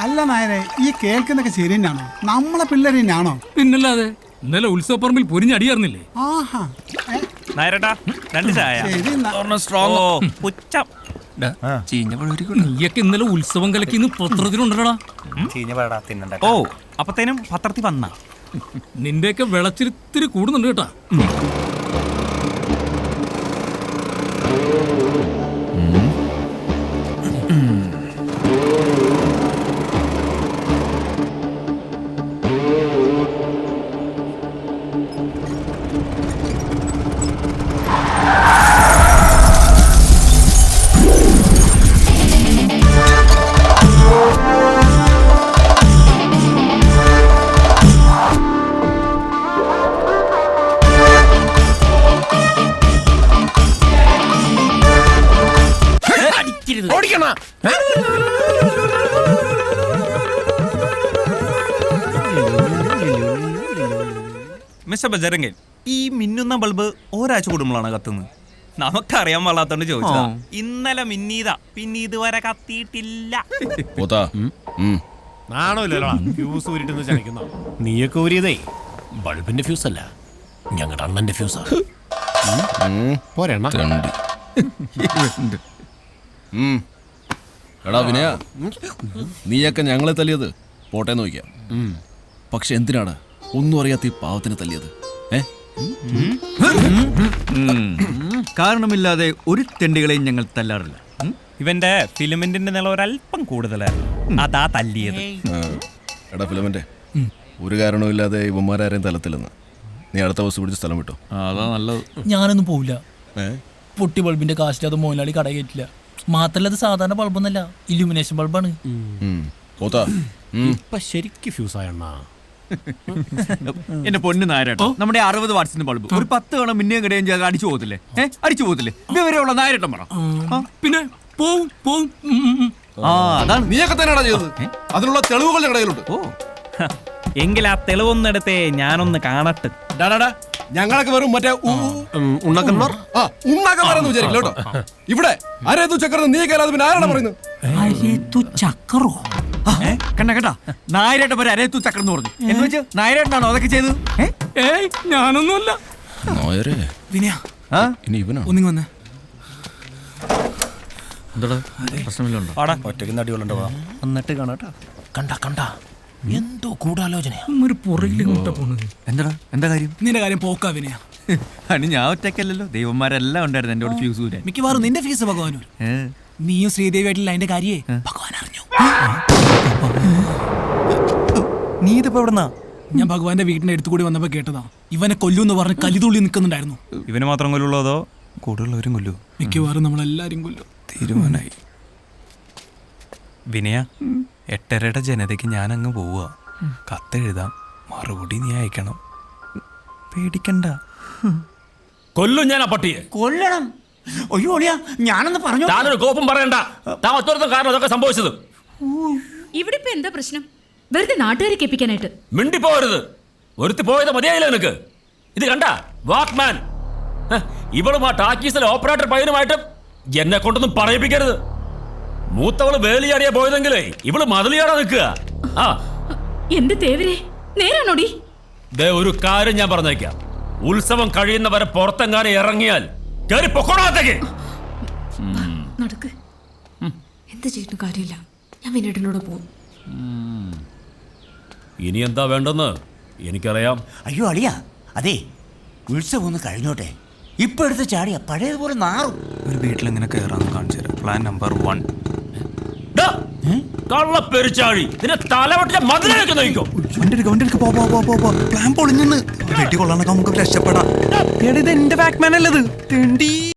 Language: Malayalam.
അല്ല നായരെ, ഈ കേൾക്കുന്നൊക്കെ ശരി തന്നെയാണോ? നമ്മളെ പിള്ളേർ തന്നെയാണോ? പിന്നല്ലാതെ ഇന്നലെ ഉത്സവപ്പറമ്പിൽ പൊരിഞ്ഞടിയായിരുന്നില്ലേ? ആഹാ, നായരട്ടാ 2 ചായ. ശരി നീയൊക്കെ ഇന്നലെ ഉത്സവം കലക്കിന്ന് പത്രത്തിലുണ്ടടാ. ഓ അപ്പത്തേനും പത്രത്തിൽ വന്ന നിന്റെയൊക്കെ വിളച്ചിരിത്തിരി കൂടുന്നുണ്ട് കേട്ടാ. മിസ്റ്റർ ബജരംഗൻ, ഈ മിന്നുന്ന ബൾബ് ഒരാഴ്ച കൂടുമ്പോഴാണ് കത്തുന്നത്. നമുക്കറിയാൻ പാടാത്തോണ്ട് ചോദിച്ചാ. ഇന്നലെ മിന്നീതാ, പിന്നെ ഇതുവരെ കത്തിയിട്ടില്ല. ഫ്യൂസ് ഊരിട്ടെന്ന് ചണിക്കുന്ന നീയൊക്കെ ഊരിയതേ ബൾബിന്റെ ഫ്യൂസ് അല്ല, ഞങ്ങളുടെ അണ്ണന്റെ ഫ്യൂസാ. പോരെണ്ണ എടാ വിനയ, നീയൊക്കെ ഞങ്ങളെ തല്ലിയത് പോട്ടെ നോക്കാം. പക്ഷെ എന്തിനാണ് ഒന്നും അറിയാത്ത ഈ പാവത്തിനെ തല്ലിയത്? കാരണമില്ലാതെ ഒരു തെണ്ടികളെയും ഞങ്ങൾ തല്ലാറില്ല. ഇവന്റെ ഫിലിമെന്റിന്റെ നില ഒരല്പം കൂടുതലായിരുന്നു, അതാ തല്ലിയത്. എടാ ഫിലമെന്റെ, ഒരു കാരണവുമില്ലാതെ ഇവന്മാരാരെയും തലത്തില്ലെന്ന്. നീ അടുത്ത ബസ് പിടിച്ച് സ്ഥലം വിട്ടോ. അതാ നല്ലത്. ഞാനൊന്നും പോവില്ല. പൊട്ടി ബൾബിന്റെ കാശിൽ അത് മോലാളി കട കയറ്റില്ല. മാത്രല്ല അത് സാധാരണ ബൾബൊന്നല്ല, ഇലുമിനേഷൻ ബൾബാണ്. ഇപ്പൊ ശരിക്ക് ഫ്യൂസായ അണ്ണ. എന്റെ പൊന്ന് നായരട്ടോ, നമ്മുടെ 60 വാട്സിന്റെ ബൾബ് ഒരു 10 തവണ മിന്നിയും കിടയും ചെയ്ത് അടിച്ചു പോകത്തില്ലേ? അടിച്ചു പോകത്തില്ലേ? ഇതുവരെയുള്ള നായരട്ടം പറ. പിന്നെ പോവും പോവും. അതാണ് നീയൊക്കെ തന്നെയാണോ ചെയ്തത്? അതിനുള്ള തെളിവുകൾ ഞങ്ങളുടെ കയ്യിലുണ്ട്. എങ്കിൽ ആ തെളിവൊന്നെടുത്തേ ഞാനൊന്ന് കാണട്ടെ. ഞങ്ങളൊക്കെ വെറും മറ്റേ ഉണ്ണാക്കന്മാരെന്ന് വിചാരിക്കില്ല കേട്ടോ. ഇവിടെ അരേതു ചക്രം നീ കേരള പിന്നെ ആരാണ് പറയുന്നത്? ചക്കറോ? കണ്ട കേട്ടാ, നായരേട്ട പേര് അരേത്തു ചക്രം എന്ന് പറഞ്ഞു. എന്ന് വെച്ച് നായരേട്ടനാണോ അതൊക്കെ ചെയ്തത്? ഏയ് ഞാനൊന്നുമല്ല. വിനയ, ഇനി ഇവനോ? ഒന്നിങ്ങി വന്നേ. എന്താ പ്രശ്നമില്ലുണ്ടോ? ഒറ്റയ്ക്ക് നടികളുണ്ടോ? എന്നിട്ട് കാണാട്ടാ. കണ്ട എന്തോ ഗൂഢാലോചന. ഒരു പുറകിലിങ്ങോട്ടാ പോണത്. എന്താ കാര്യം? നിന്റെ കാര്യം പോക്കാ വിനയ. അനി ഞാൻ ഒറ്റയ്ക്കല്ലല്ലോ, ദൈവന്മാരെല്ലാം ഉണ്ടായിരുന്നു എന്റെ ഫ്യൂസ് ഊരാൻ. മിക്കവാറും നിന്റെ ഫീസ് ഭഗവാനൂർ. നീയും ശ്രീദേവിയായിട്ടില്ല അതിന്റെ കാര്യേ ഭഗവാൻ അറിഞ്ഞു. നീ ഇതിപ്പോ എവിടുന്നാ? ഞാൻ ഭഗവാന്റെ വീടിന്റെ അടുത്ത് കൂടി വന്നപ്പോ കേട്ടതാ. ഇവനെ കൊല്ലൂന്ന് പറഞ്ഞ് കലിതുള്ളി നിൽക്കുന്നുണ്ടായിരുന്നു. ഇവന് മാത്രം കൊല്ലുള്ളൂ അതോ കൂടുതലുള്ളവരും കൊല്ലൂ? മിക്കവാറും നമ്മളെല്ലാരും കൊല്ലും. തീരുമാനായി. വിനയ, 8:30 ജനതയ്ക്ക് ഞാൻ അങ്ങ് പോവുക. കത്തെഴുതാം, മറുപടി നീ അയക്കണം. പേടിക്കണ്ട. കൊല്ലും ഞാൻ ആ പട്ടിയെ. കൊല്ലണം? അയ്യോ ഒളിയാ, ഞാനെന്ന് പറഞ്ഞു. താനൊരു കോപ്പം പറയണ്ട. താൻ ഒറ്റ കാരണം അതൊക്കെ സംഭവിച്ചത്. ഇവിടെ ഇപ്പൊ എന്താ പ്രശ്നം? വെറുതെ നാട്ടുകാരെ കേൾപ്പിക്കാനായിട്ട് മിണ്ടിപ്പോരുത്. ഒരുത്തി പോയത് മതിയായില്ല നിനക്ക്. ഇത് കണ്ട വാക്മാൻ, ഇവളും ആ ടാക്കീസിലെ ഓപ്പറേറ്റർ പയ്യനുമായിട്ട് എന്നെ കൊണ്ടൊന്നും പറയിപ്പിക്കരുത്. മൂത്തവള് വേലിയാടിയാ പോയതെങ്കിലേ ഇവള് മതിലിയാടാ നിൽക്കുക. എന്റെ തേവരെ, നേരാണോടി? ഒരു കാര്യം ഞാൻ പറഞ്ഞേക്കാം, ഉത്സവം കഴിയുന്നവരെ പുറത്തെങ്ങാനും ഇറങ്ങിയാൽ കേറി പൊക്കോണത്തേക്ക്. നടക്ക്. എന്ത് ചെയ്തിട്ടും കാര്യമില്ല, ഞാൻ വിനേട്ടനോട് പോകും. ഇനി എന്താ വേണ്ടെന്ന് എനിക്കറിയാം. അയ്യോ അളിയ, അതെ ഉത്സവം ഒന്ന് കഴിഞ്ഞോട്ടെ. ഇപ്പൊ എടുത്ത് ചാടിയ പഴയതുപോലെ നാറും. ഒരു വീട്ടിലെങ്ങനെ കയറാന്ന് കാണിച്ചു തരാം. Plan number 1. കള്ളപ്പെരിച്ചാഴി, നിന്നെ തലവട്ടിലെ മതിലേക്ക് നയിക്കോ. പ്ലാൻ പൊളിഞ്ഞെന്ന് വെട്ടി കൊള്ളാനൊക്കെ നമുക്ക് രക്ഷപ്പെടാം. എന്റെ ബാക്ക്മാൻ അല്ലത്.